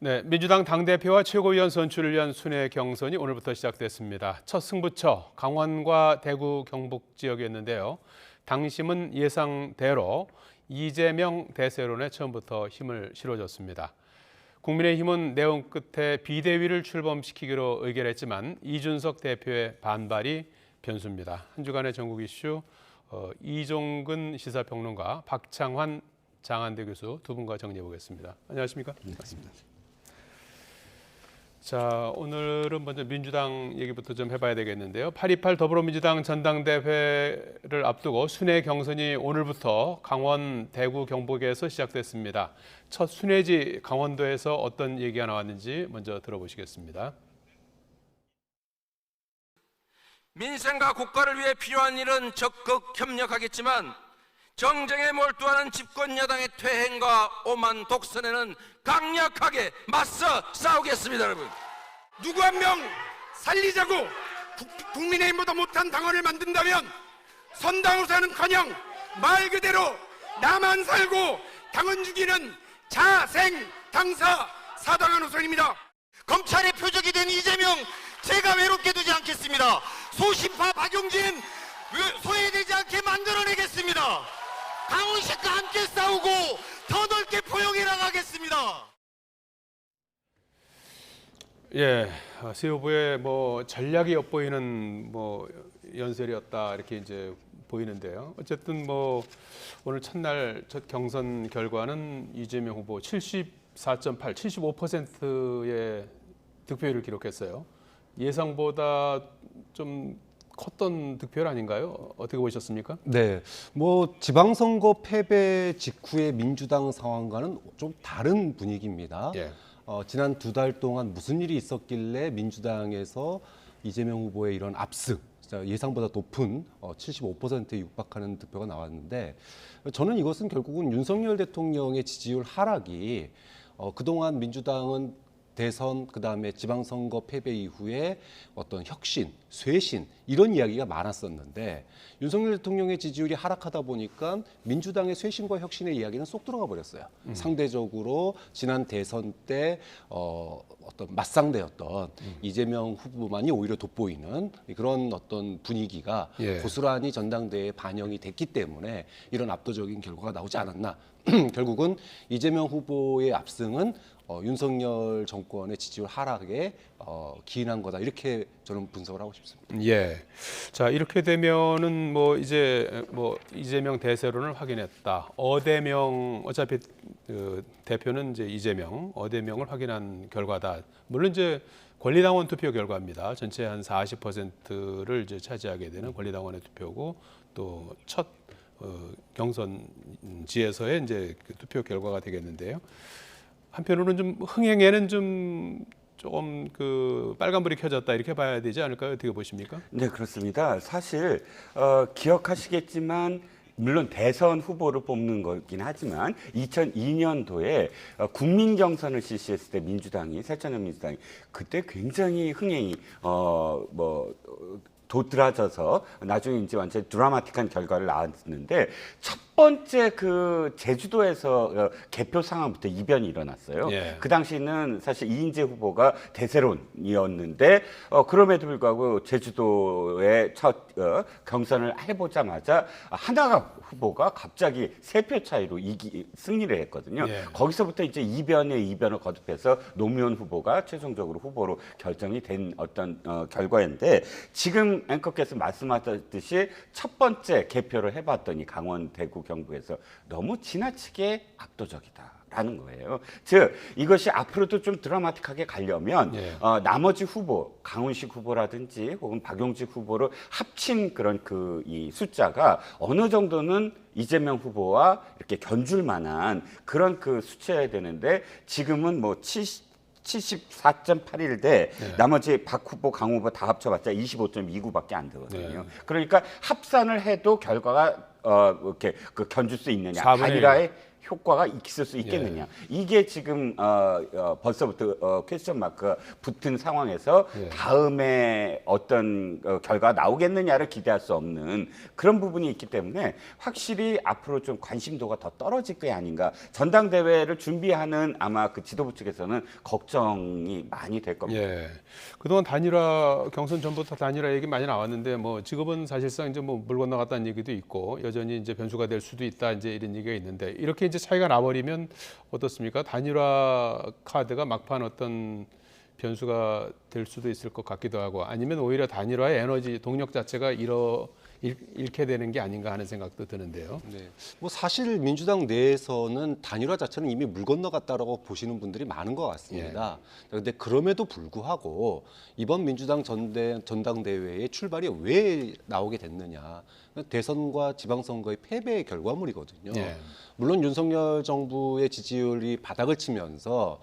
네, 민주당 당대표와 최고위원 선출을 위한 순회 경선이 오늘부터 시작됐습니다. 첫 승부처 강원과 대구 경북 지역이었는데요. 당심은 예상대로 이재명 대세론에 처음부터 힘을 실어줬습니다. 국민의힘은 내용 끝에 비대위를 출범시키기로 의결했지만 이준석 대표의 반발이 변수입니다. 한 주간의 전국 이슈 이종근 시사평론가, 박창환 장한대 교수 두 분과 정리해 보겠습니다. 안녕하십니까? 반갑습니다. 자, 오늘은 먼저 민주당 얘기부터 좀 해봐야 되겠는데요. 8.28 더불어민주당 전당대회를 앞두고 순회 경선이 오늘부터 강원, 대구, 경북에서 시작됐습니다. 첫 순회지 강원도에서 어떤 얘기가 나왔는지 먼저 들어보시겠습니다. 민생과 국가를 위해 필요한 일은 적극 협력하겠지만 정쟁에 몰두하는 집권 여당의 퇴행과 오만 독선에는 강력하게 맞서 싸우겠습니다, 여러분. 누구 한 명 살리자고 국민의힘보다 못한 당원을 만든다면 선당후사는커녕 말 그대로 나만 살고 당원 죽이는 자생당사 사당한 후손입니다. 검찰의 표적이 된 이재명, 제가 외롭게 두지 않겠습니다. 소신파 박용진 소외되지 않게 만들어내겠습니다. 강훈식과 함께 싸우고 더 넓게 포용해 나가겠습니다. 예, 새 후보의 전략이 엿보이는 연설이었다 이렇게 이제 보이는데요. 어쨌든 오늘 첫날 첫 경선 결과는 이재명 후보 74.8, 75%의 득표율을 기록했어요. 예상보다 좀 컸던 득표율 아닌가요? 어떻게 보셨습니까? 네, 지방선거 패배 직후의 민주당 상황과는 좀 다른 분위기입니다. 예. 지난 2달 동안 무슨 일이 있었길래 민주당에서 이재명 후보의 이런 압승, 예상보다 높은 75%에 육박하는 득표가 나왔는데, 저는 이것은 결국은 윤석열 대통령의 지지율 하락이 그동안 민주당은 대선, 그다음에 지방선거 패배 이후에 어떤 혁신, 쇄신 이런 이야기가 많았었는데 윤석열 대통령의 지지율이 하락하다 보니까 민주당의 쇄신과 혁신의 이야기는 쏙 들어가 버렸어요. 상대적으로 지난 대선 때 어떤 맞상대였던 이재명 후보만이 오히려 돋보이는 그런 어떤 분위기가 고스란히 전당대회에 반영이 됐기 때문에 이런 압도적인 결과가 나오지 않았나. 결국은 이재명 후보의 압승은 윤석열 정권의 지지율 하락에 기인한 거다, 이렇게 저는 분석을 하고 싶습니다. 예. 자, 이렇게 되면은 이재명 대세론을 확인했다. 어대명, 어차피 대표는 이제 이재명, 어대명을 확인한 결과다. 물론 이제 권리당원 투표 결과입니다. 전체 한 40%를 이제 차지하게 되는 권리당원의 투표고, 또 첫 경선지에서의 이제 그 투표 결과가 되겠는데요. 한편으로는 좀 흥행에는 조금 빨간불이 켜졌다 이렇게 봐야 되지 않을까요? 어떻게 보십니까? 네, 그렇습니다. 사실 기억하시겠지만 물론 대선 후보를 뽑는 거긴 하지만 2002년도에 국민 경선을 실시했을 때 민주당이, 새천년민주당이 그때 굉장히 흥행이 도드라져서 나중에 이제 완전 드라마틱한 결과를 낳았는데, 첫 번째 제주도에서 개표 상황부터 이변이 일어났어요. 예. 그 당시는 사실 이인재 후보가 대세론이었는데 그럼에도 불구하고 제주도의 첫 경선을 해보자마자 하나가 후보가 갑자기 3표 차이로 승리를 했거든요. 예. 거기서부터 이제 이변을 거듭해서 노무현 후보가 최종적으로 후보로 결정이 된 어떤 결과인데, 지금 앵커께서 말씀하셨듯이 첫 번째 개표를 해봤더니 강원, 대구, 경북에서 너무 지나치게 압도적이다라는 거예요. 즉 이것이 앞으로도 좀 드라마틱하게 가려면 나머지 후보, 강훈식 후보라든지 혹은 박용직 후보를 합친 그런 이 숫자가 어느 정도는 이재명 후보와 이렇게 견줄 만한 그런 수치여야 되는데, 지금은 74.81대 나머지 박 후보, 강 후보 다 합쳐봤자 25.29밖에 안 되거든요. 그러니까 합산을 해도 결과가 이렇게 견줄 수 있느냐, 단일화의 효과가 있을 수 있겠느냐. 이게 지금 벌써부터 퀘스천 마크가 붙은 상황에서 다음에 어떤 결과가 나오겠느냐를 기대할 수 없는 그런 부분이 있기 때문에 확실히 앞으로 좀 관심도가 더 떨어질 게 아닌가. 전당대회를 준비하는 아마 그 지도부 측에서는 걱정이 많이 될 겁니다. 예. 그동안 단일화 경선 전부터 단일화 얘기 많이 나왔는데 뭐 지금은 사실상 이제 뭐 물 건너갔다는 얘기도 있고 여전히 이제 변수가 될 수도 있다 이제 이런 얘기가 있는데 이렇게 이제 차이가 나버리면 어떻습니까? 단일화 카드가 막판 어떤 변수가 될 수도 있을 것 같기도 하고 아니면 오히려 단일화의 에너지 동력 자체가 잃게 되는 게 아닌가 하는 생각도 드는데요. 네. 뭐 사실 민주당 내에서는 단일화 자체는 이미 물 건너갔다라고 보시는 분들이 많은 것 같습니다. 그런데 그럼에도 불구하고 이번 민주당 전당대회의 출발이 왜 나오게 됐느냐? 대선과 지방선거의 패배의 결과물이거든요. 예. 물론 윤석열 정부의 지지율이 바닥을 치면서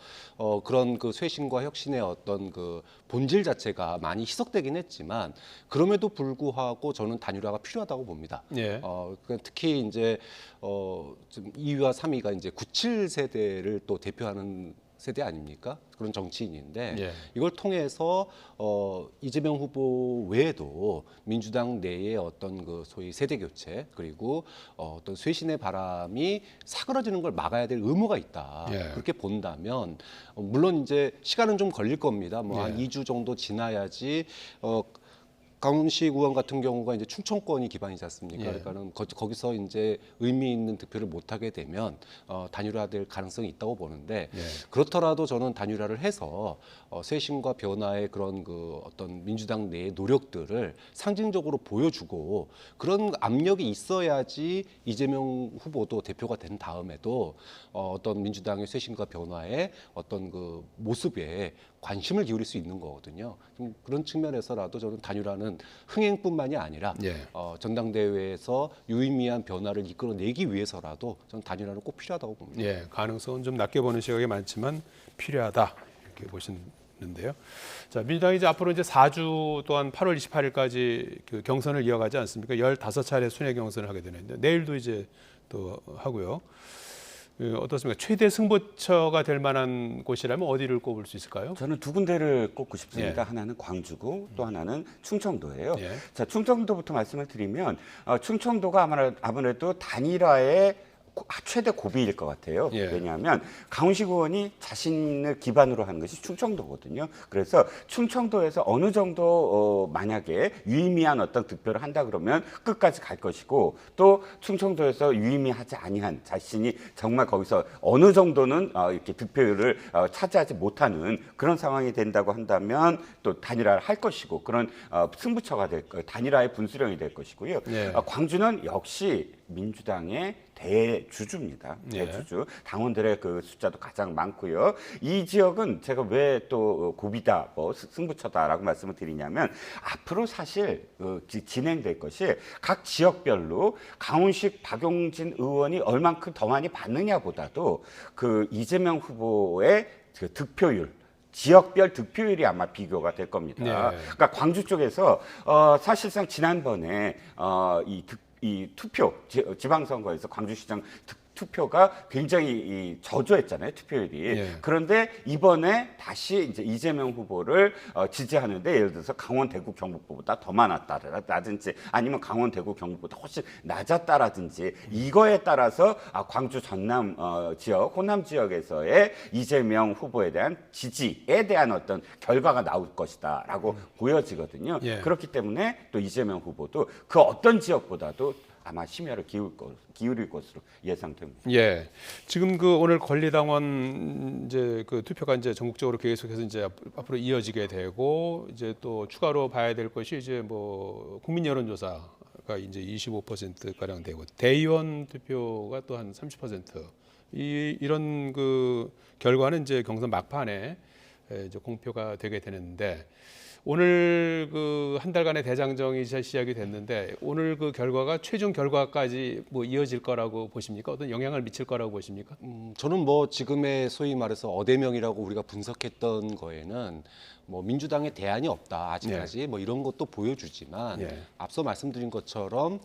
그런 그 쇄신과 혁신의 어떤 그 본질 자체가 많이 희석되긴 했지만 그럼에도 불구하고 저는 단일화가 필요하다고 봅니다. 예. 특히 이제 좀 2위와 3위가 이제 97세대를 또 대표하는 세대 아닙니까? 그런 정치인인데 예. 이걸 통해서 이재명 후보 외에도 민주당 내의 어떤 그 소위 세대 교체 그리고 어떤 쇄신의 바람이 사그러지는 걸 막아야 될 의무가 있다. 예. 그렇게 본다면 물론 이제 시간은 좀 걸릴 겁니다. 뭐 한 예. 2주 정도 지나야지 강훈식 의원 같은 경우가 이제 충청권이 기반이지 않습니까? 예. 그러니까는 거기서 이제 의미 있는 득표를 못 하게 되면 단일화될 가능성이 있다고 보는데 예. 그렇더라도 저는 단일화를 해서 쇄신과 변화의 그런 그 어떤 민주당 내의 노력들을 상징적으로 보여주고 그런 압력이 있어야지 이재명 후보도 대표가 된 다음에도 어떤 민주당의 쇄신과 변화의 어떤 그 모습에 관심을 기울일 수 있는 거거든요. 좀 그런 측면에서라도 저는 단일화는 흥행뿐만이 아니라 예. 전당대회에서 유의미한 변화를 이끌어내기 위해서라도 저는 단일화는 꼭 필요하다고 봅니다. 예, 가능성은 좀 낮게 보는 시각이 많지만 필요하다 이렇게 보시는데요. 자, 민주당이 이제 앞으로 이제 4주 또한 8월 28일까지 그 경선을 이어가지 않습니까? 15차례 순회 경선을 하게 되는데 내일도 이제 또 하고요. 어떻습니까? 최대 승부처가 될 만한 곳이라면 어디를 꼽을 수 있을까요? 저는 두 군데를 꼽고 싶습니다. 예. 하나는 광주고 또 하나는 충청도예요. 예. 자, 충청도부터 말씀을 드리면 충청도가 아무래도 단일화의 최대 고비일 것 같아요. 예. 왜냐하면 강훈식 의원이 자신을 기반으로 하는 것이 충청도거든요. 그래서 충청도에서 어느 정도 만약에 유의미한 어떤 득표를 한다 그러면 끝까지 갈 것이고 또 충청도에서 유의미하지 아니한 자신이 정말 거기서 어느 정도는 이렇게 득표율을 차지하지 못하는 그런 상황이 된다고 한다면 또 단일화를 할 것이고 그런 승부처가 될 거예요. 단일화의 분수령이 될 것이고요. 예. 광주는 역시 민주당의 대주주입니다. 예. 대주주. 당원들의 그 숫자도 가장 많고요. 이 지역은 제가 왜 또 고비다, 뭐 승부처다라고 말씀을 드리냐면 앞으로 사실 진행될 것이 각 지역별로 강훈식, 박용진 의원이 얼만큼 더 많이 받느냐보다도 그 이재명 후보의 그 득표율 지역별 득표율이 아마 비교가 될 겁니다. 네. 그러니까 광주 쪽에서 사실상 지난번에 이 투표 지방선거에서 광주시장 투표가 굉장히 저조했잖아요, 투표율이. 예. 그런데 이번에 다시 이제 이재명 후보를 지지하는데 예를 들어서 강원, 대구, 경북보다 더 많았다라든지 아니면 강원, 대구, 경북보다 훨씬 낮았다라든지 이거에 따라서 광주 전남 지역, 호남 지역에서의 이재명 후보에 대한 지지에 대한 어떤 결과가 나올 것이다라고 보여지거든요. 예. 그렇기 때문에 또 이재명 후보도 그 어떤 지역보다도 아마 심혈을 기울일 것으로 예상됩니다. 예, 지금 그 오늘 권리당원 이제 그 투표가 이제 전국적으로 계속해서 이제 앞으로 이어지게 되고 이제 또 추가로 봐야 될 것이 이제 뭐 국민 여론조사가 이제 25% 가량 되고 대의원 투표가 또 한 30%. 이런 그 결과는 이제 경선 막판에 이제 공표가 되게 되는데. 오늘 그 한 달간의 대장정이 시작이 됐는데 오늘 그 결과가 최종 결과까지 뭐 이어질 거라고 보십니까? 어떤 영향을 미칠 거라고 보십니까? 저는 뭐 지금의 소위 말해서 어대명이라고 우리가 분석했던 거에는 뭐 민주당의 대안이 없다 아직까지 뭐 이런 것도 보여주지만 예. 앞서 말씀드린 것처럼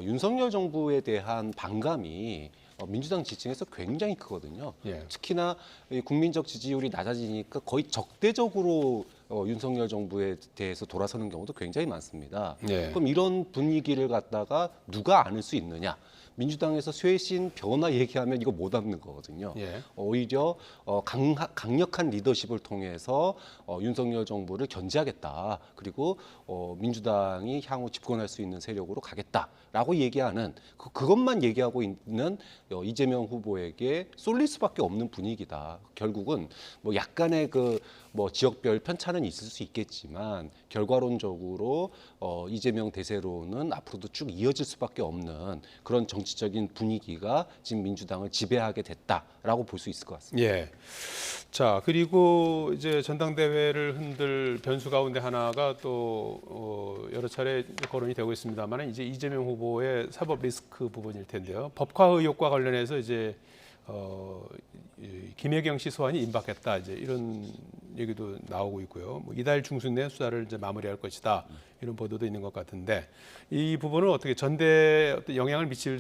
윤석열 정부에 대한 반감이 민주당 지지층에서 굉장히 크거든요. 예. 특히나 이 국민적 지지율이 낮아지니까 거의 적대적으로 윤석열 정부에 대해서 돌아서는 경우도 굉장히 많습니다. 예. 그럼 이런 분위기를 갖다가 누가 안을 수 있느냐? 민주당에서 쇄신 변화 얘기하면 이거 못 안는 거거든요. 예. 오히려 강력한 리더십을 통해서 윤석열 정부를 견제하겠다. 그리고 민주당이 향후 집권할 수 있는 세력으로 가겠다라고 얘기하는 그것만 얘기하고 있는 이재명 후보에게 쏠릴 수밖에 없는 분위기다. 결국은 뭐 약간의 뭐 지역별 편차는 있을 수 있겠지만 결과론적으로 이재명 대세로는 앞으로도 쭉 이어질 수밖에 없는 그런 정치적인 분위기가 지금 민주당을 지배하게 됐다라고 볼 수 있을 것 같습니다. 예. 자, 그리고 이제 전당대회를 흔들 변수 가운데 하나가 또 여러 차례 거론이 되고 있습니다만 이제 이재명 후보의 사법 리스크 부분일 텐데요. 법화 의혹과 관련해서 이제 김혜경 씨 소환이 임박했다. 이제 이런 얘기도 나오고 있고요. 뭐 이달 중순 내 수사를 이제 마무리할 것이다. 이런 보도도 있는 것 같은데 이 부분은 어떻게 전대에 어떤 영향을 미칠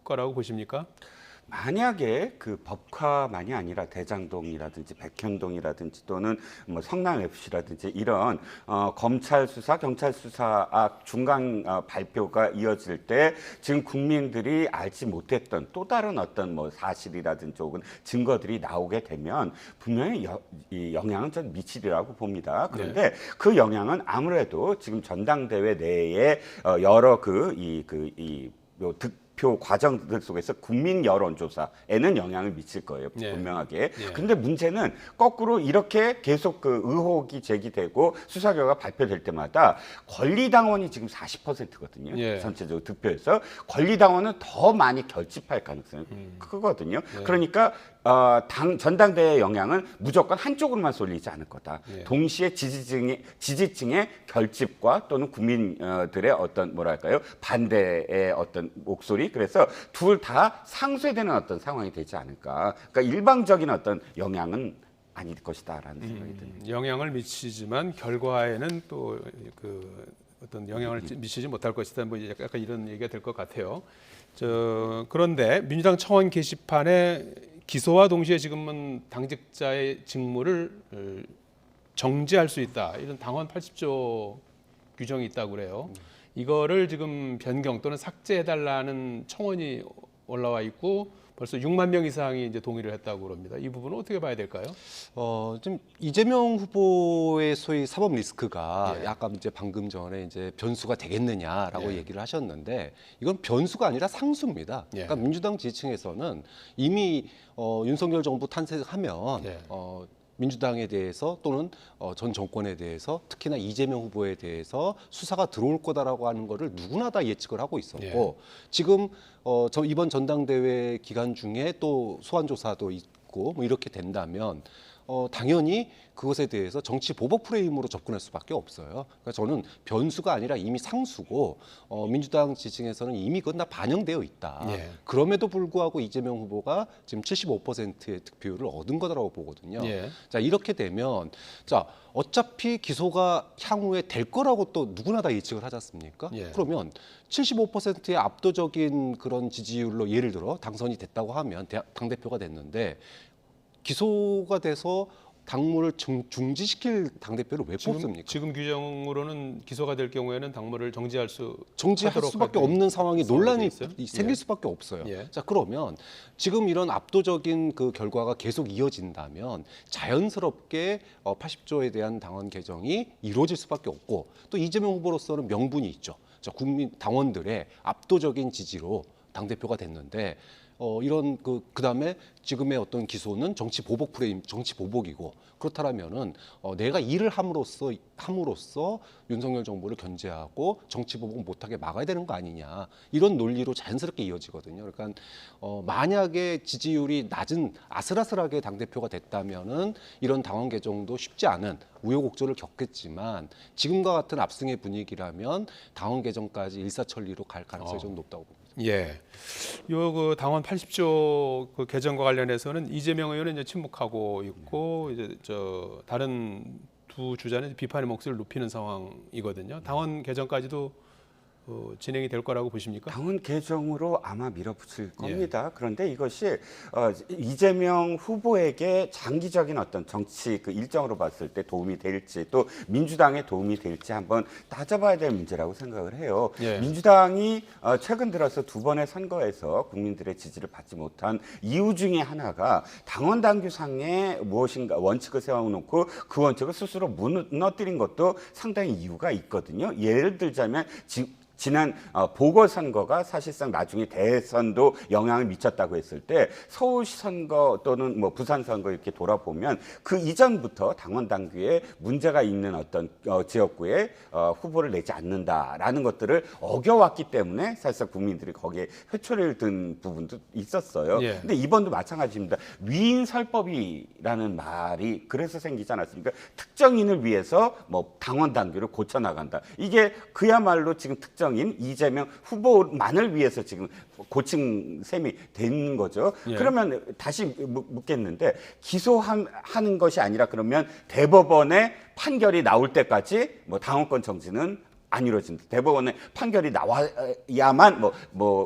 거라고 보십니까? 만약에 그 법화만이 아니라 대장동이라든지 백현동이라든지 또는 뭐 성남 FC라든지 이런 검찰 수사, 경찰 수사 중간 발표가 이어질 때 지금 국민들이 알지 못했던 또 다른 어떤 뭐 사실이라든지 혹은 증거들이 나오게 되면 분명히 이 영향은 좀 미치리라고 봅니다. 그런데 그 영향은 아무래도 지금 전당대회 내에 여러 득표 과정들 속에서 국민 여론조사에는 영향을 미칠 거예요. 분명하게. 그런데 문제는 거꾸로 이렇게 계속 그 의혹이 제기되고 수사 결과가 발표될 때마다 권리당원이 지금 40%거든요. 전체적으로 득표에서 권리당원은 더 많이 결집할 가능성이 크거든요. 그러니까 전당대회 영향은 무조건 한쪽으로만 쏠리지 않을 거다. 동시에 지지층의 결집과 또는 국민들의 어떤 뭐랄까요 반대의 어떤 목소리, 그래서 둘 다 상쇄되는 어떤 상황이 되지 않을까. 그러니까 일방적인 어떤 영향은 아닐 것이다라는 생각이 듭니다. 영향을 미치지만 결과에는 또 그 어떤 영향을 미치지 못할 것이다. 뭐 약간 이런 얘기가 될 것 같아요. 그런데 민주당 청원 게시판에 기소와 동시에 지금은 당직자의 직무를 정지할 수 있다. 이런 당원 80조 규정이 있다고 그래요. 이거를 지금 변경 또는 삭제해달라는 청원이 올라와 있고 벌써 6만 명 이상이 이제 동의를 했다고 그럽니다. 이 부분은 어떻게 봐야 될까요? 좀 이재명 후보의 소위 사법 리스크가 약간 이제 방금 전에 이제 변수가 되겠느냐라고 얘기를 하셨는데 이건 변수가 아니라 상수입니다. 그러니까 민주당 지지층에서는 이미 윤석열 정부 탄생하면 민주당에 대해서 또는 전 정권에 대해서 특히나 이재명 후보에 대해서 수사가 들어올 거다라고 하는 거를 누구나 다 예측을 하고 있었고 지금 이번 전당대회 기간 중에 또 소환 조사도 있고 뭐 이렇게 된다면 당연히 그것에 대해서 정치 보복 프레임으로 접근할 수밖에 없어요. 그러니까 저는 변수가 아니라 이미 상수고 민주당 지지층에서는 이미 그건 다 반영되어 있다. 그럼에도 불구하고 이재명 후보가 지금 75%의 득표율을 얻은 거라고 보거든요. 자, 이렇게 되면 자 어차피 기소가 향후에 될 거라고 또 누구나 다 예측을 하지 않습니까? 그러면 75%의 압도적인 그런 지지율로 예를 들어 당선이 됐다고 하면 당대표가 됐는데 기소가 돼서 당무를 중지시킬 당대표를 왜 뽑습니까? 지금 규정으로는 기소가 될 경우에는 당무를 정지할 정지할 수밖에 없는 상황이 논란이 생길 수밖에 없어요. 자, 그러면 지금 이런 압도적인 그 결과가 계속 이어진다면 자연스럽게 80조에 대한 당원 개정이 이루어질 수밖에 없고 또 이재명 후보로서는 명분이 있죠. 자, 국민 당원들의 압도적인 지지로 당대표가 됐는데 이런 그다음에 지금의 어떤 기소는 정치 보복 프레임, 정치 보복이고 그렇다면은 내가 일을 함으로써 윤석열 정부를 견제하고 정치 보복 못하게 막아야 되는 거 아니냐 이런 논리로 자연스럽게 이어지거든요. 그러니까 만약에 지지율이 낮은 아슬아슬하게 당 대표가 됐다면은 이런 당원 개정도 쉽지 않은 우여곡절을 겪겠지만 지금과 같은 압승의 분위기라면 당원 개정까지 일사천리로 갈 가능성이 좀 높다고 봅니다. 요 당원 80조 그 개정과 관련해서는 이재명 의원은 이제 침묵하고 있고 이제 다른 두 주자는 비판의 목소리를 높이는 상황이거든요. 당원 개정까지도 진행이 될 거라고 보십니까? 당원 개정으로 아마 밀어붙일 예. 겁니다. 그런데 이것이 이재명 후보에게 장기적인 어떤 정치 그 일정으로 봤을 때 도움이 될지 또 민주당에 도움이 될지 한번 따져봐야 될 문제라고 생각을 해요. 예. 민주당이 최근 들어서 두 번의 선거에서 국민들의 지지를 받지 못한 이유 중에 하나가 당원 당규상에 무엇인가 원칙을 세워놓고 그 원칙을 스스로 무너뜨린 것도 상당히 이유가 있거든요. 예를 들자면 지난 보궐선거가 사실상 나중에 대선도 영향을 미쳤다고 했을 때 서울시 선거 또는 뭐 부산 선거 이렇게 돌아보면 그 이전부터 당원 당규에 문제가 있는 어떤 지역구에 후보를 내지 않는다라는 것들을 어겨왔기 때문에 사실상 국민들이 거기에 회초리를 든 부분도 있었어요. 예. 근데 이번도 마찬가지입니다. 위인설법이라는 말이 그래서 생기지 않았습니까? 특정인을 위해서 뭐 당원 당규를 고쳐 나간다. 이게 그야말로 지금 특정인 이재명 후보만을 위해서 지금 고친 셈이 된 거죠. 예. 그러면 다시 묻겠는데 기소하는 것이 아니라 그러면 대법원의 판결이 나올 때까지 뭐 당원권 정지는 안 이루어진다. 대법원의 판결이 나와야만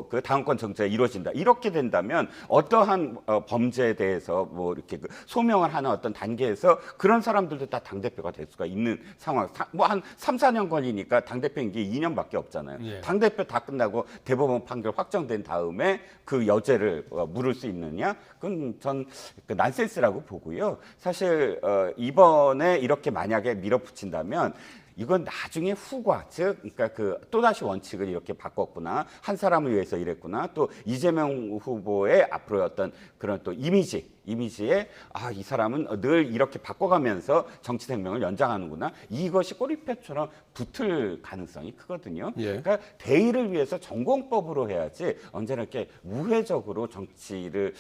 그 당원권 정지가 이루어진다. 이렇게 된다면 어떠한 범죄에 대해서 뭐 이렇게 그 소명을 하는 어떤 단계에서 그런 사람들도 다 당대표가 될 수가 있는 상황. 뭐 한 3, 4년 걸리니까 당대표인 게 2년밖에 없잖아요. 예. 당대표 다 끝나고 대법원 판결 확정된 다음에 그 여죄를 물을 수 있느냐? 그건 전 난센스라고 보고요. 사실 이번에 이렇게 만약에 밀어붙인다면 이건 나중에 후과, 즉, 그러니까 그 또다시 원칙을 이렇게 바꿨구나, 한 사람을 위해서 이랬구나, 또 이재명 후보의 앞으로의 어떤 그런 또 이미지에 이 사람은 늘 이렇게 바꿔가면서 정치 생명을 연장하는구나, 이것이 꼬리표처럼 붙을 가능성이 크거든요. 예. 그러니까 대의를 위해서 전공법으로 해야지 언제나 이렇게 우회적으로 정치를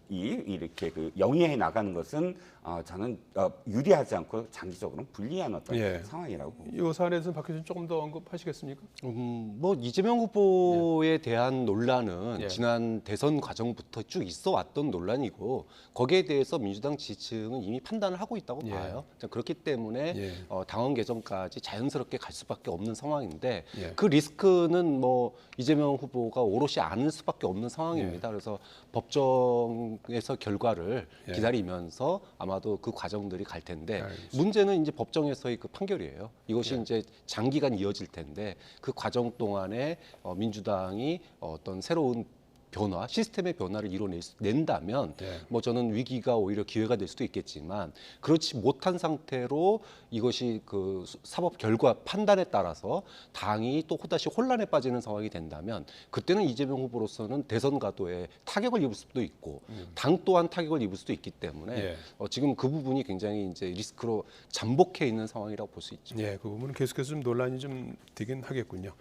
이렇게 그 영위해 나가는 것은 저는 유리하지 않고 장기적으로는 불리한 어떤 예. 상황이라고 봅니다. 이 사안에서는 박 교수님 조금 더 언급하시겠습니까? 뭐 이재명 후보에 대한 논란은 예. 지난 대선 과정부터 쭉 있어 왔던 논란이고 거기에 대해서 민주당 지지층은 이미 판단을 하고 있다고 예. 봐요. 그렇기 때문에 예. 당원 개정까지 자연스럽게 갈 수밖에 없는 상황인데 예. 그 리스크는 뭐 이재명 후보가 오롯이 안을 수밖에 없는 상황입니다. 그래서 법정에서 결과를 예. 기다리면서 아마도 그 과정들이 갈 텐데 알겠습니다. 문제는 이제 법정에서의 그 판결이에요. 이것이 예. 이제 장기간 이어질 텐데 그 과정 동안에 민주당이 어떤 새로운 변화, 시스템의 변화를 이뤄낸다면 네. 뭐 저는 위기가 오히려 기회가 될 수도 있겠지만 그렇지 못한 상태로 이것이 그 사법 결과 판단에 따라서 당이 또 다시 혼란에 빠지는 상황이 된다면 그때는 이재명 후보로서는 대선 가도에 타격을 입을 수도 있고 당 또한 타격을 입을 수도 있기 때문에 예. 지금 그 부분이 굉장히 이제 리스크로 잠복해 있는 상황이라고 볼 수 있죠. 예, 그 부분은 계속해서 좀 논란이 좀 되긴 하겠군요.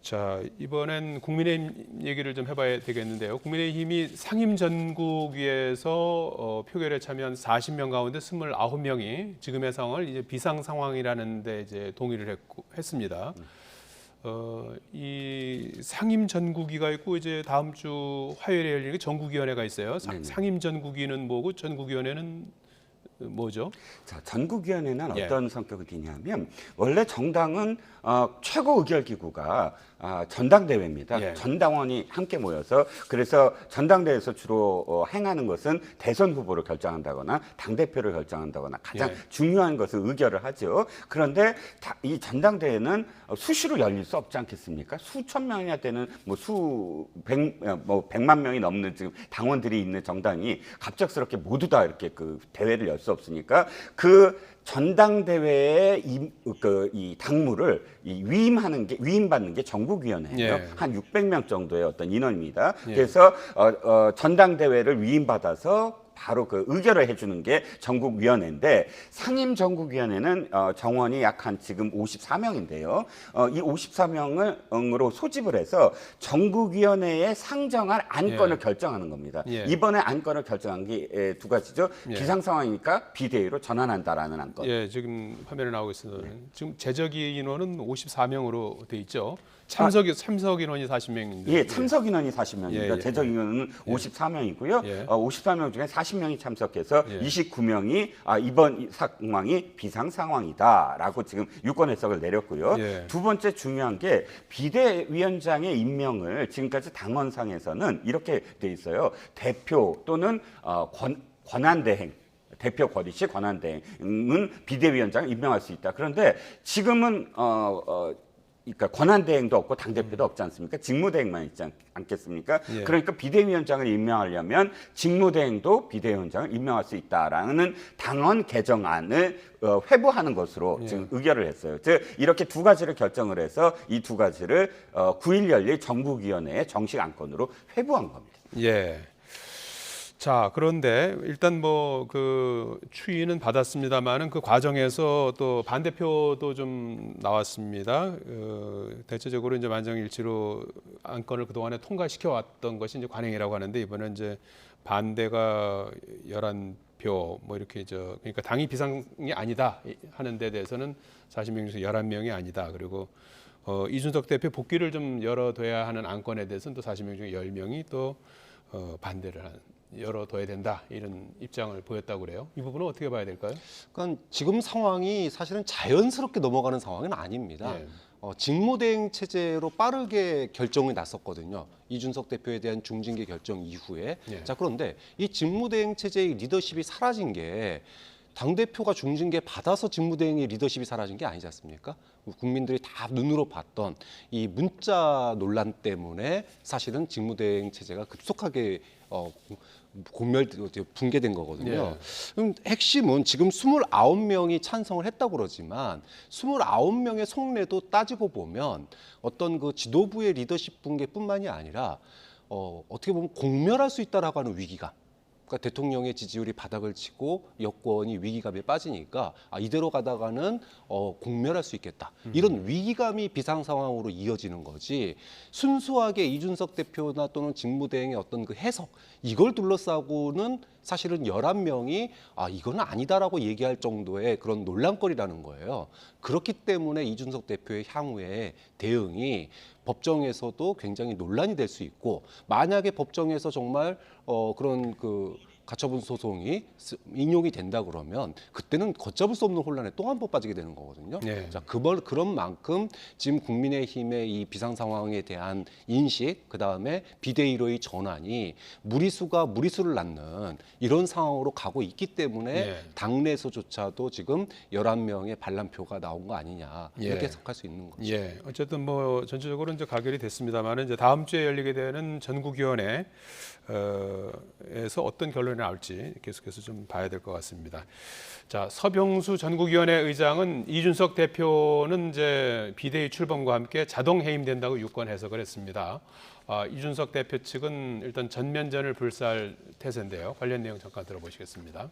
자, 이번엔 국민의힘 얘기를 좀 해봐야 되겠는데요. 국민의힘이 상임 전국위에서 표결에 참여한 40명 가운데 29명이 지금의 상황을 이제 비상 상황이라는데 이제 동의를 했습니다. 이 상임 전국위가 있고 이제 다음 주 화요일에 열리는 전국위원회가 있어요. 상임 전국위는 뭐고 전국위원회는 뭐죠? 자, 전국위원회는 예. 어떤 성격을 띠냐면 원래 정당은 최고 의결 기구가 전당대회입니다. 예. 전당원이 함께 모여서 그래서 전당대회에서 주로 행하는 것은 대선 후보를 결정한다거나 당대표를 결정한다거나 가장 예. 중요한 것을 의결을 하죠. 그런데 이 전당대회는 수시로 열릴 수 없지 않겠습니까? 수천 명이나 되는 백만 명이 넘는 지금 당원들이 있는 정당이 갑작스럽게 모두 다 이렇게 그 대회를 열 수 없으니까 그 전당대회의 이 당무를 위임받는 게 전국위원회예요. 예. 한 600명 정도의 어떤 인원입니다. 예. 그래서 전당대회를 위임받아서 바로 그 의결을 해주는 게 전국위원회인데 상임 전국위원회는 정원이 약 한 지금 54명인데요. 이 54명으로 소집을 해서 전국위원회에 상정할 안건을 예. 결정하는 겁니다. 예. 이번에 안건을 결정한 게 두 가지죠. 예. 비상 상황이니까 비대위로 전환한다라는 안건. 예, 지금 화면에 나오고 있습니다. 지금 제적위 인원은 54명으로 돼 있죠. 참석 인원이 40명인데. 예, 참석 인원이 40명입니다. 예, 예. 제적 인원은 54명이고요. 예. 54명 중에 40명이 참석해서 예. 29명이 이번 상황이 비상 상황이다라고 지금 유권 해석을 내렸고요. 예. 두 번째 중요한 게 비대위원장의 임명을 지금까지 당원상에서는 이렇게 돼 있어요. 대표 또는 권한대행. 대표 권위 시 권한대행은 비대위원장을 임명할 수 있다. 그런데 지금은 그러니까 권한대행도 없고 당대표도 없지 않습니까? 직무대행만 있지 않겠습니까? 예. 그러니까 비대위원장을 임명하려면 직무대행도 비대위원장을 임명할 수 있다라는 당원 개정안을 회부하는 것으로 지금 의결을 했어요. 즉 이렇게 두 가지를 결정을 해서 이 두 가지를 9일 열릴 정국위원회의 정식 안건으로 회부한 겁니다. 예. 자, 그런데 일단 뭐 그 추인은 받았습니다만은 그 과정에서 또 반대표도 좀 나왔습니다. 대체적으로 이제 만장일치로 안건을 그동안에 통과시켜 왔던 것이 이제 관행이라고 하는데 이번에 이제 반대가 11표 뭐 이렇게 그러니까 당이 비상이 아니다 하는 데 대해서는 40명 중에서 11명이 아니다. 그리고 이준석 대표 복귀를 좀 열어둬야 하는 안건에 대해서는 또 40명 중에 10명이 또 반대를 하는 열어둬야 된다 이런 입장을 보였다고 그래요. 이 부분은 어떻게 봐야 될까요? 그러니까 지금 상황이 사실은 자연스럽게 넘어가는 상황은 아닙니다. 네. 직무대행 체제로 빠르게 결정이 났었거든요. 이준석 대표에 대한 중징계 결정 이후에. 네. 자, 그런데 이 직무대행 체제의 리더십이 사라진 게 당대표가 중징계 받아서 직무대행의 리더십이 사라진 게 아니지 않습니까? 국민들이 다 눈으로 봤던 이 문자 논란 때문에 사실은 직무대행 체제가 급속하게 붕괴된 거거든요. 그럼 핵심은 지금 29명이 찬성을 했다고 그러지만 29명의 속내도 따지고 보면 어떤 그 지도부의 리더십 붕괴뿐만이 아니라 어떻게 보면 공멸할 수 있다라고 하는 위기감. 그러니까 대통령의 지지율이 바닥을 치고 여권이 위기감에 빠지니까 이대로 가다가는 공멸할 수 있겠다. 이런 위기감이 비상 상황으로 이어지는 거지. 순수하게 이준석 대표나 또는 직무대행의 어떤 그 해석 이걸 둘러싸고는 사실은 11명이 이거는 아니다라고 얘기할 정도의 그런 논란거리라는 거예요. 그렇기 때문에 이준석 대표의 향후에 대응이 법정에서도 굉장히 논란이 될 수 있고 만약에 법정에서 정말 그런 그 가처분 소송이 인용이 된다 그러면 그때는 걷잡을 수 없는 혼란에 또 한 번 빠지게 되는 거거든요. 네. 자, 그런 만큼 지금 국민의힘의 이 비상 상황에 대한 인식, 그 다음에 비대위로의 전환이 무리수를 낳는 이런 상황으로 가고 있기 때문에 네. 당내에서조차도 지금 11명의 반란표가 나온 거 아니냐 이렇게 예. 해석할 수 있는 거죠. 예, 어쨌든 뭐 전체적으로 이제 가결이 됐습니다만은 이제 다음 주에 열리게 되는 전국위원회에서 어떤 결론이 나올지 계속해서 좀 봐야 될 것 같습니다. 자, 서병수 전국위원회 의장은 이준석 대표는 이제 비대위 출범과 함께 자동 해임된다고 유권 해석을 했습니다. 이준석 대표 측은 일단 전면전을 불사할 태세인데요. 관련 내용 잠깐 들어보시겠습니다.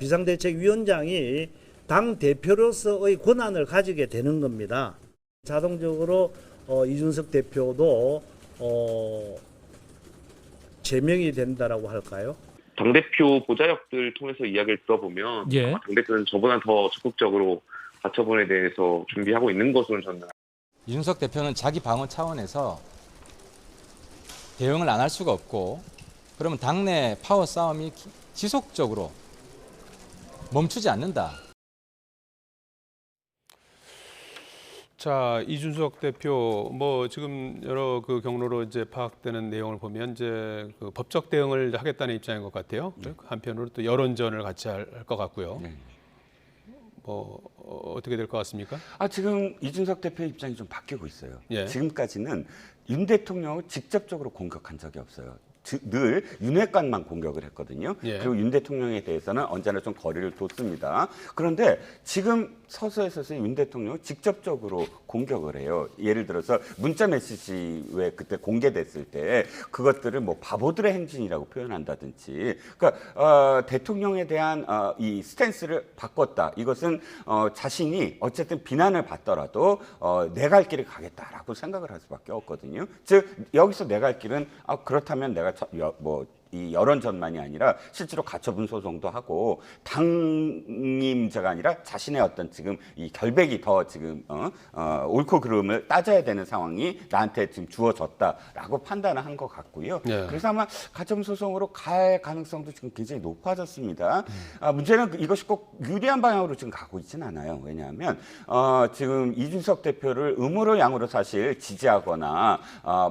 비상대책위원장이 당 대표로서의 권한을 가지게 되는 겁니다. 자동적으로 이준석 대표도 제명이 된다라고 할까요? 당대표 보좌역들 통해서 이야기를 들어보면 예. 당대표는 저보다 더 적극적으로 가처분에 대해서 준비하고 있는 것으로 저는 이준석 대표는 자기 방어 차원에서 대응을 안 할 수가 없고 그러면 당내 파워 싸움이 지속적으로 멈추지 않는다. 자, 이준석 대표 뭐 지금 여러 그 경로로 이제 파악되는 내용을 보면 이제 그 법적 대응을 하겠다는 입장인 것 같아요. 한편으로 또 여론전을 같이 할 것 같고요. 네. 뭐 어떻게 될 것 같습니까? 지금 이준석 대표의 입장이 좀 바뀌고 있어요. 예. 지금까지는 윤 대통령을 직접적으로 공격한 적이 없어요. 늘 윤핵관만 공격을 했거든요. 예. 그리고 윤 대통령에 대해서는 언제나 좀 거리를 뒀습니다. 그런데 지금 서서히 윤 대통령을 직접적으로 공격을 해요. 예를 들어서 문자 메시지 왜 그때 공개됐을 때 그것들을 뭐 바보들의 행진이라고 표현한다든지, 그러니까 대통령에 대한 이 스탠스를 바꿨다. 이것은 자신이 어쨌든 비난을 받더라도 내 갈 길을 가겠다라고 생각을 할 수밖에 없거든요. 즉 여기서 내 갈 길은 그렇다면 내가 이 여론전만이 아니라 실제로 가처분 소송도 하고 당임자가 아니라 자신의 어떤 지금 이 결백이 더 지금 옳고 그름을 따져야 되는 상황이 나한테 지금 주어졌다라고 판단을 한 것 같고요. 네. 그래서 아마 가처분 소송으로 갈 가능성도 지금 굉장히 높아졌습니다. 문제는 이것이 꼭 유리한 방향으로 지금 가고 있지는 않아요. 왜냐하면 지금 이준석 대표를 음으로 양으로 사실 지지하거나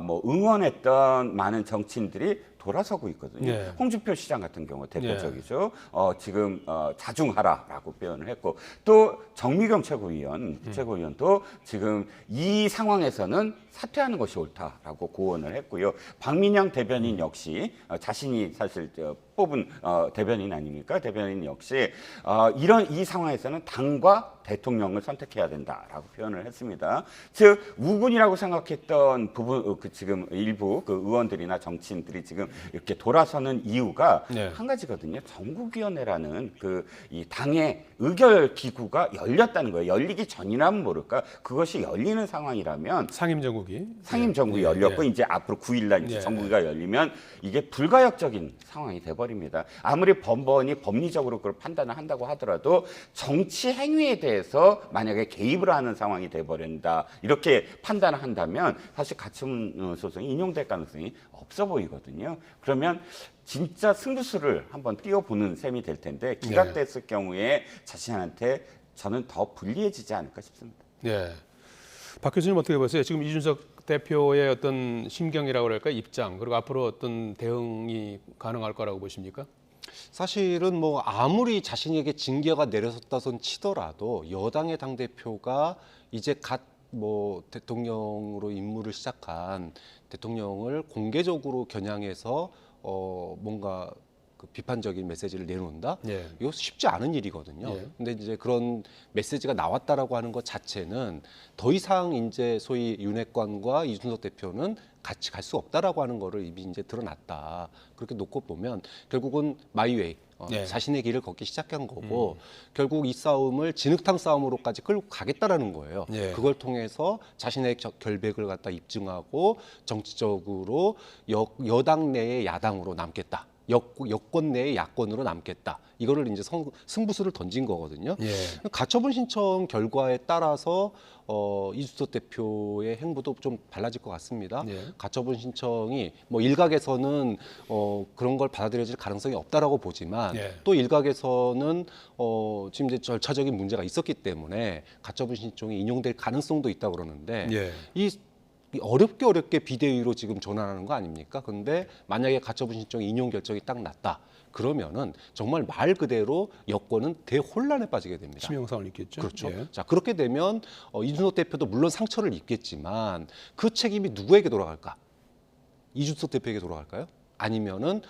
뭐 응원했던 많은 정치인들이 돌아서고 있거든요. 네. 홍준표 시장 같은 경우 대표적이죠. 지금 자중하라라고 표현을 했고 또 정미경 최고위원도 지금 이 상황에서는 사퇴하는 것이 옳다라고 고언을 했고요. 박민영 대변인 역시 자신이 사실 뽑은 대변인 아닙니까? 대변인 역시 이런 이 상황에서는 당과 대통령을 선택해야 된다라고 표현을 했습니다. 즉 우군이라고 생각했던 부분 지금 일부 그 의원들이나 정치인들이 지금 이렇게 돌아서는 이유가 네. 한 가지거든요. 전국위원회라는 그 이 당의 의결 기구가 열렸다는 거예요. 열리기 전이라면 모를까? 그것이 열리는 상황이라면 상임정국이 상임정국이 열렸고 이제 앞으로 9일날 이제 예. 정국이가 열리면 이게 불가역적인 상황이 돼버립니다. 아무리 법원이 법리적으로 그걸 판단을 한다고 하더라도 정치 행위에 대해서 만약에 개입을 하는 상황이 돼버린다 이렇게 판단을 한다면 사실 가처분 소송이 인용될 가능성이 없어 보이거든요. 그러면 진짜 승부수를 한번 띄워보는 셈이 될 텐데 기각됐을 경우에 자신한테 저는 더 불리해지지 않을까 싶습니다. 네. 박 교수님 어떻게 보세요? 지금 이준석 대표의 어떤 심경이라고 그럴까 입장 그리고 앞으로 어떤 대응이 가능할 거라고 보십니까? 사실은 뭐 아무리 자신에게 징계가 내려졌다 손 치더라도 여당의 당대표가 이제 갓 뭐 대통령으로 임무를 시작한 대통령을 공개적으로 겨냥해서 뭔가 그 비판적인 메시지를 내놓는다? 예. 이거 쉽지 않은 일이거든요. 예. 근데 이제 그런 메시지가 나왔다라고 하는 것 자체는 더 이상 이제 소위 윤핵관과 이준석 대표는 같이 갈 수 없다라고 하는 거를 이미 이제 드러났다. 그렇게 놓고 보면 결국은 마이웨이 네. 자신의 길을 걷기 시작한 거고 결국 이 싸움을 진흙탕 싸움으로까지 끌고 가겠다라는 거예요. 예. 그걸 통해서 자신의 결백을 갖다 입증하고 정치적으로 여당 내의 야당으로 남겠다. 여권 내의 야권으로 남겠다. 이거를 이제 승부수를 던진 거거든요. 예. 가처분 신청 결과에 따라서 이준석 대표의 행보도 좀 달라질 것 같습니다. 예. 가처분 신청이 뭐 일각에서는 그런 걸 받아들여질 가능성이 없다라고 보지만 예. 또 일각에서는 지금 이제 절차적인 문제가 있었기 때문에 가처분 신청이 인용될 가능성도 있다고 그러는데 예. 이 어렵게 비대위로 지금 전환하는 거 아닙니까? 근데 만약에 가처분 신청 인용 결정이 딱 났다. 그러면은 정말 말 그대로 여권은 대혼란에 빠지게 됩니다. 치명상을 입겠죠. 그렇죠. 예. 자, 그렇게 되면 이준석 대표도 물론 상처를 입겠지만 그 책임이 누구에게 돌아갈까? 이준석 대표에게 돌아갈까요? 아니면은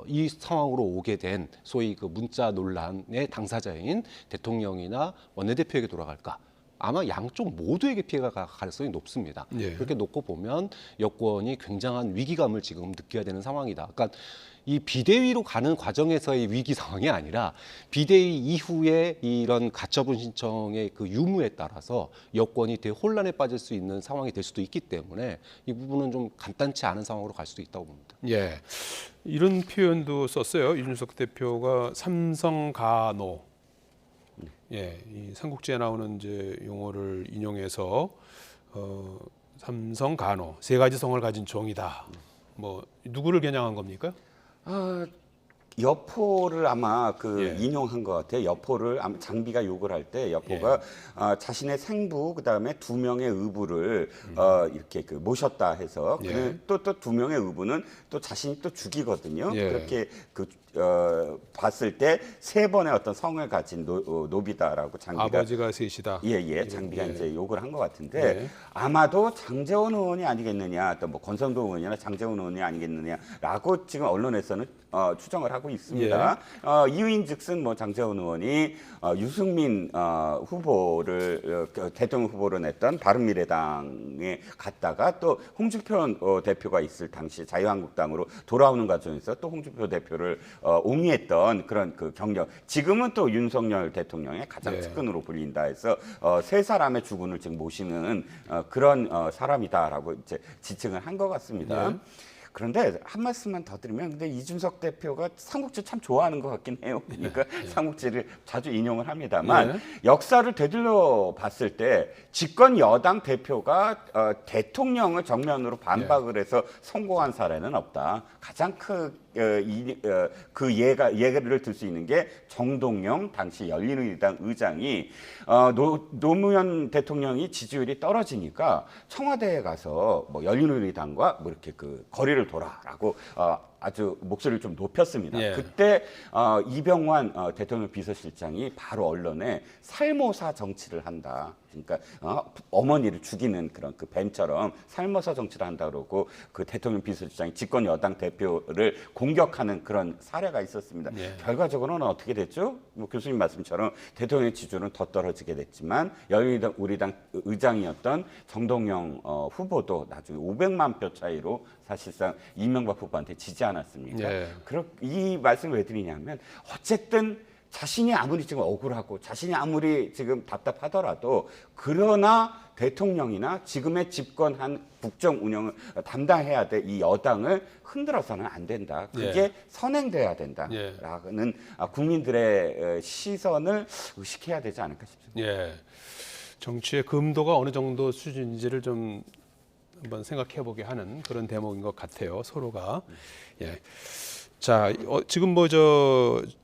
이 상황으로 오게 된 소위 그 문자 논란의 당사자인 대통령이나 원내대표에게 돌아갈까? 아마 양쪽 모두에게 피해가 갈 가능성이 높습니다. 예. 그렇게 놓고 보면 여권이 굉장한 위기감을 지금 느껴야 되는 상황이다. 그러니까 이 비대위로 가는 과정에서의 위기 상황이 아니라 비대위 이후에 이런 가처분 신청의 그 유무에 따라서 여권이 대혼란에 빠질 수 있는 상황이 될 수도 있기 때문에 이 부분은 좀 간단치 않은 상황으로 갈 수도 있다고 봅니다. 예. 이런 표현도 썼어요. 이준석 대표가 삼성가노. 예, 이 삼국지에 나오는 이제 용어를 인용해서 삼성가노 세 가지 성을 가진 종이다. 뭐 누구를 겨냥한 겁니까? 여포를 아마 그 예. 인용한 것 같아요. 여포를 아마 장비가 욕을 할 때 여포가 자신의 생부 그다음에 2명의 의부를 이렇게 그 모셨다 해서 예. 또 2명의 의부는 또 자신이 또 죽이거든요. 예. 그렇게 그 봤을 때 3번의 어떤 성을 가진 노비다라고 장비가 아버지가 셋이다. 장비가 예. 이제 욕을 한 것 같은데 예. 아마도 장제원 의원이 아니겠느냐, 또 뭐 권성동 의원이나 장제원 의원이 아니겠느냐라고 지금 언론에서는 추정을 하고 있습니다. 이유인즉슨 뭐 장제원 의원이 유승민 후보를 대통령 후보로 냈던 바른미래당에 갔다가 또 홍준표 대표가 있을 당시 자유한국당으로 돌아오는 과정에서 또 홍준표 대표를 옹이했던 그런 그 경력. 지금은 또 윤석열 대통령의 가장 네. 측근으로 불린다 해서 세 사람의 주군을 지금 모시는 그런 사람이다라고 이제 지칭을 한 것 같습니다. 네. 그런데 한 말씀만 더 드리면, 근데 이준석 대표가 삼국지 참 좋아하는 것 같긴 해요. 그러니까 삼국지를 자주 인용을 합니다만 역사를 되돌려 봤을 때 집권 여당 대표가 대통령을 정면으로 반박을 해서 성공한 사례는 없다. 가장 그 예를 들 수 있는 게 정동영 당시 열린우리당 의장이 노무현 대통령이 지지율이 떨어지니까 청와대에 가서 뭐 열린우리당과 뭐 이렇게 그 거리를 둬라라고 아주 목소리를 좀 높였습니다. 예. 그때 이병환 대통령 비서실장이 바로 언론에 살모사 정치를 한다. 그러니까 어머니를 죽이는 그런 그 뱀처럼 살모사 정치를 한다 그러고 그 대통령 비서실장이 집권 여당 대표를 공격하는 그런 사례가 있었습니다. 예. 결과적으로는 어떻게 됐죠? 뭐 교수님 말씀처럼 대통령의 지지율은 더 떨어지게 됐지만 열린우리당 의장이었던 정동영 후보도 나중에 500만 표 차이로 사실상 이명박 후보한테 지지 않았습니까? 예. 이 말씀을 왜 드리냐면 어쨌든 자신이 아무리 지금 억울하고 자신이 아무리 지금 답답하더라도 그러나 대통령이나 지금의 집권한 국정 운영을 담당해야 될 이 여당을 흔들어서는 안 된다. 그게 예. 선행돼야 된다라는 국민들의 시선을 의식해야 되지 않을까 싶습니다. 예. 정치의 금도가 어느 정도 수준인지를 좀 한번 생각해 보게 하는 그런 대목인 것 같아요. 서로가. 예. 자, 지금 뭐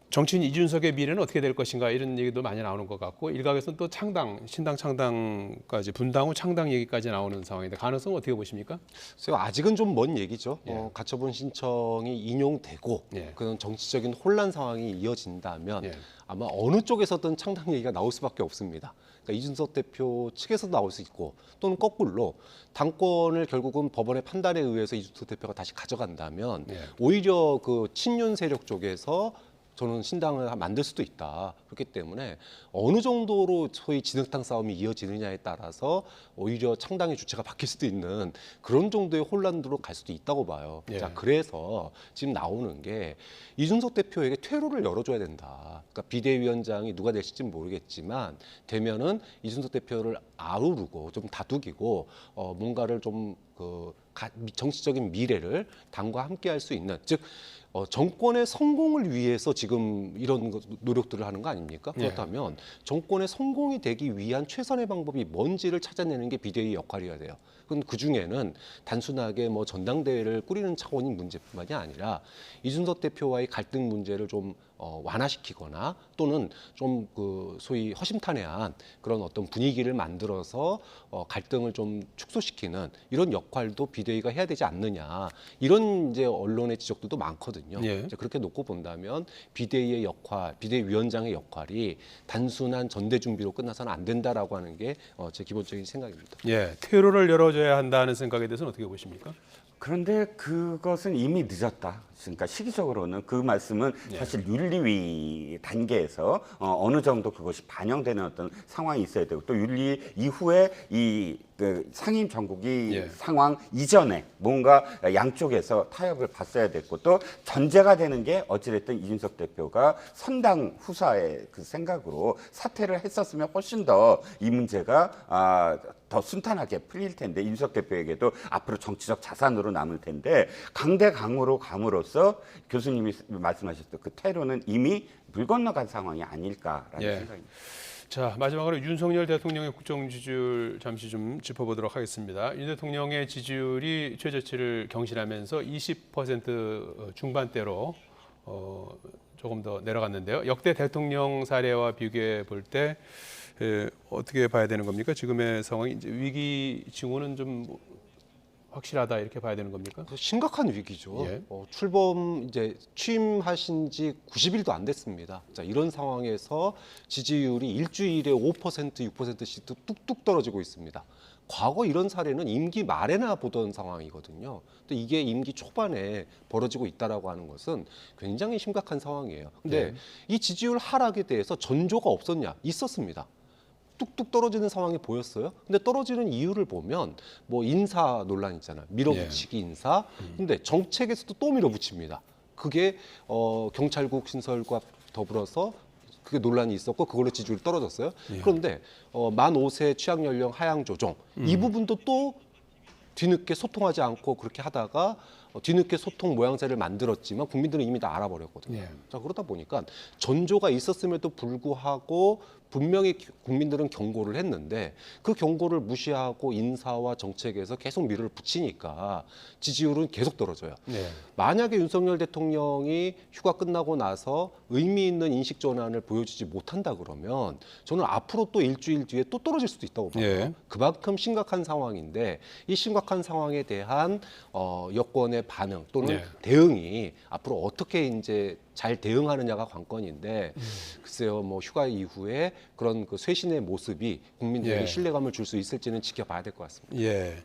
정치인 이준석의 미래는 어떻게 될 것인가 이런 얘기도 많이 나오는 것 같고 일각에서는 또 신당 창당까지 분당 후 창당 얘기까지 나오는 상황인데 가능성은 어떻게 보십니까? 그래서 아직은 좀 먼 얘기죠. 예. 가처분 신청이 인용되고 예. 그런 정치적인 혼란 상황이 이어진다면 예. 아마 어느 쪽에서든 창당 얘기가 나올 수밖에 없습니다. 그러니까 이준석 대표 측에서도 나올 수 있고 또는 거꾸로 당권을 결국은 법원의 판단에 의해서 이준석 대표가 다시 가져간다면 예. 오히려 그 친윤 세력 쪽에서 저는 신당을 만들 수도 있다. 그렇기 때문에 어느 정도로 소위 진흙탕 싸움이 이어지느냐에 따라서 오히려 창당의 주체가 바뀔 수도 있는 그런 정도의 혼란으로 갈 수도 있다고 봐요. 예. 자, 그래서 지금 나오는 게 이준석 대표에게 퇴로를 열어줘야 된다. 그러니까 비대위원장이 누가 될지는 모르겠지만 되면은 이준석 대표를 아우르고 좀 다독이고 뭔가를 좀 정치적인 미래를 당과 함께할 수 있는 즉. 정권의 성공을 위해서 지금 이런 노력들을 하는 거 아닙니까? 예. 그렇다면 정권의 성공이 되기 위한 최선의 방법이 뭔지를 찾아내는 게 비대위 역할이어야 돼요. 그럼 그 중에는 단순하게 뭐 전당대회를 꾸리는 차원인 문제뿐만이 아니라 이준석 대표와의 갈등 문제를 좀 완화시키거나 또는 좀 소위 허심탄회한 그런 어떤 분위기를 만들어서 갈등을 좀 축소시키는 이런 역할도 비대위가 해야 되지 않느냐 이런 이제 언론의 지적들도 많거든요. 예. 이제 그렇게 놓고 본다면 비대위의 역할, 비대위원장의 역할이 단순한 전대 준비로 끝나서는 안 된다라고 하는 게 제 기본적인 생각입니다. 예. 퇴로를 열어줘야 한다는 생각에 대해서는 어떻게 보십니까? 그런데 그것은 이미 늦었다. 그러니까 시기적으로는 그 말씀은 사실 윤리위 단계에서 어느 정도 그것이 반영되는 어떤 상황이 있어야 되고 또 윤리 이후에 그 상임 정국이 예. 상황 이전에 뭔가 양쪽에서 타협을 봤어야 됐고 또 전제가 되는 게 어찌됐든 이준석 대표가 선당 후사의 그 생각으로 사퇴를 했었으면 훨씬 더 이 문제가 더 순탄하게 풀릴 텐데 이준석 대표에게도 앞으로 정치적 자산으로 남을 텐데 강대강으로 감으로써 교수님이 말씀하셨던 그 퇴로는 이미 물 건너간 상황이 아닐까라는 예. 생각입니다. 자, 마지막으로 윤석열 대통령의 국정 지지율 잠시 좀 짚어보도록 하겠습니다. 윤 대통령의 지지율이 최저치를 경신하면서 20% 중반대로 조금 더 내려갔는데요. 역대 대통령 사례와 비교해 볼 때 어떻게 봐야 되는 겁니까? 지금의 상황이 이제 위기 징후는 좀 확실하다 이렇게 봐야 되는 겁니까? 심각한 위기죠. 예. 이제 취임하신 지 90일도 안 됐습니다. 자, 이런 상황에서 지지율이 일주일에 5%, 6%씩 뚝뚝 떨어지고 있습니다. 과거 이런 사례는 임기 말에나 보던 상황이거든요. 또 이게 임기 초반에 벌어지고 있다라고 하는 것은 굉장히 심각한 상황이에요. 근데 이 지지율 하락에 대해서 전조가 없었냐? 있었습니다. 뚝뚝 떨어지는 상황이 보였어요. 근데 떨어지는 이유를 보면 뭐 인사 논란 있잖아요. 밀어붙이기 인사. 근데 정책에서도 또 밀어붙입니다. 그게 경찰국 신설과 더불어서 그게 논란이 있었고 그걸로 지지율이 떨어졌어요. 그런데 만 5세 취약 연령 하향 조정 이 부분도 또 뒤늦게 소통하지 않고 그렇게 하다가 뒤늦게 소통 모양새를 만들었지만 국민들은 이미 다 알아버렸거든요. 예. 자, 그러다 보니까 전조가 있었음에도 불구하고 분명히 국민들은 경고를 했는데 그 경고를 무시하고 인사와 정책에서 계속 미를 붙이니까 지지율은 계속 떨어져요. 네. 만약에 윤석열 대통령이 휴가 끝나고 나서 의미 있는 인식 전환을 보여주지 못한다 그러면 저는 앞으로 또 일주일 뒤에 또 떨어질 수도 있다고 봐요. 예. 그만큼 심각한 상황인데 이 심각한 상황에 대한 여권의 반응 또는 네. 대응이 앞으로 어떻게 이제 잘 대응하느냐가 관건인데 글쎄요, 뭐 휴가 이후에 그런 그 쇄신의 모습이 국민들에게 예. 신뢰감을 줄 수 있을지는 지켜봐야 될 것 같습니다. 예.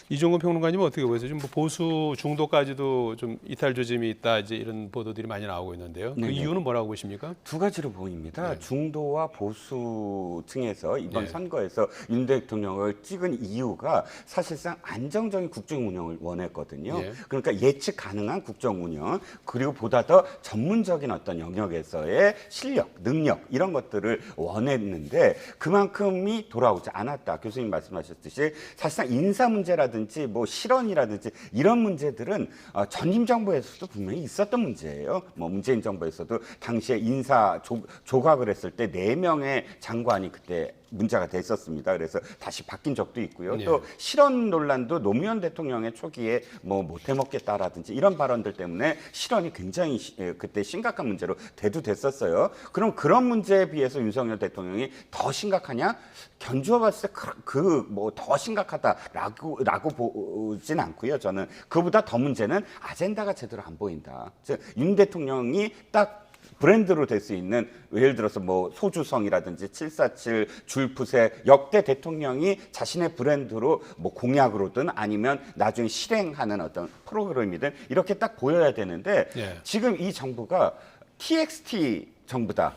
이종근 평론가님은 어떻게 보세요? 지금 뭐 보수 중도까지도 좀 이탈 조짐이 있다 이제 이런 보도들이 많이 나오고 있는데요. 그 네네. 이유는 뭐라고 보십니까? 두 가지로 보입니다. 네. 중도와 보수층에서 이번 네. 선거에서 윤 대통령을 찍은 이유가 사실상 안정적인 국정 운영을 원했거든요. 네. 그러니까 예측 가능한 국정 운영, 그리고 보다 더 전문적인 어떤 영역에서의 실력, 능력 이런 것들을 원했는데 그만큼이 돌아오지 않았다. 교수님 말씀하셨듯이 사실상 인사 문제라든지 뭐 실언이라든지 이런 문제들은 전임 정부에서도 분명히 있었던 문제예요. 뭐 문재인 정부에서도 당시에 인사 조각을 했을 때 4명의 장관이 그때 문제가 됐었습니다. 그래서 다시 바뀐 적도 있고요. 네. 또 실언 논란도 노무현 대통령의 초기에 뭐 못해먹겠다라든지 이런 발언들 때문에 실언이 굉장히 그때 심각한 문제로 대두됐었어요. 그럼 그런 문제에 비해서 윤석열 대통령이 더 심각하냐? 견주어 봤을 때 그 뭐 더 심각하다라고 보진 않고요. 저는 그보다 더 문제는 아젠다가 제대로 안 보인다. 즉 윤 대통령이 딱 브랜드로 될 수 있는 예를 들어서 뭐 소주성이라든지 747 줄푸세 역대 대통령이 자신의 브랜드로 뭐 공약으로든 아니면 나중에 실행하는 어떤 프로그램이든 이렇게 딱 보여야 되는데 예. 지금 이 정부가 TXT 정부다.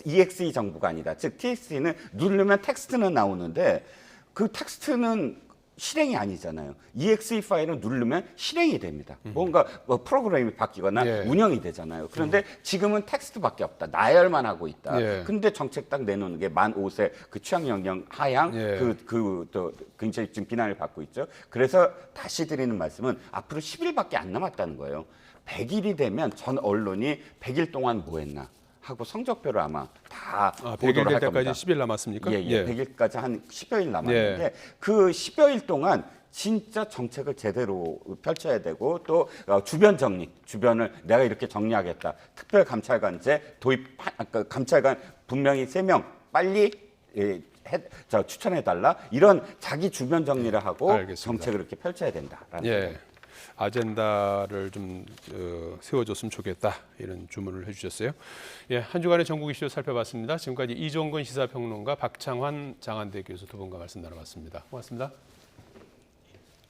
EXE 정부가 아니다. 즉 TXT는 누르면 텍스트는 나오는데 그 텍스트는 실행이 아니잖아요. EXE 파일을 누르면 실행이 됩니다. 뭔가 뭐 프로그램이 바뀌거나 예. 운영이 되잖아요. 그런데 지금은 텍스트밖에 없다. 나열만 하고 있다. 예. 근데 정책 딱 내놓는 게 만 5세 그 취향 영역 하향 예. 또 굉장히 지금 비난을 받고 있죠. 그래서 다시 드리는 말씀은 앞으로 10일밖에 안 남았다는 거예요. 100일이 되면 전 언론이 100일 동안 뭐 했나 하고 성적표를 아마 다 100일 보도를 될 할 때까지 겁니다. 10일 남았습니까? 예. 100일까지 한 10여일 남았는데 예. 그 10여일 동안 진짜 정책을 제대로 펼쳐야 되고 또 주변 정리, 주변을 내가 이렇게 정리하겠다. 특별감찰관제 도입, 감찰관 분명히 3명 빨리 추천해달라. 이런 자기 주변 정리를 하고 알겠습니다. 정책을 이렇게 펼쳐야 된다라는 예. 생각입니다. 아젠다를 좀 세워줬으면 좋겠다 이런 주문을 해주셨어요. 예, 한 주간의 전국 이슈 살펴봤습니다. 지금까지 이종근 시사평론가 박창환 장한대 교수 두 분과 말씀 나눠봤습니다. 고맙습니다.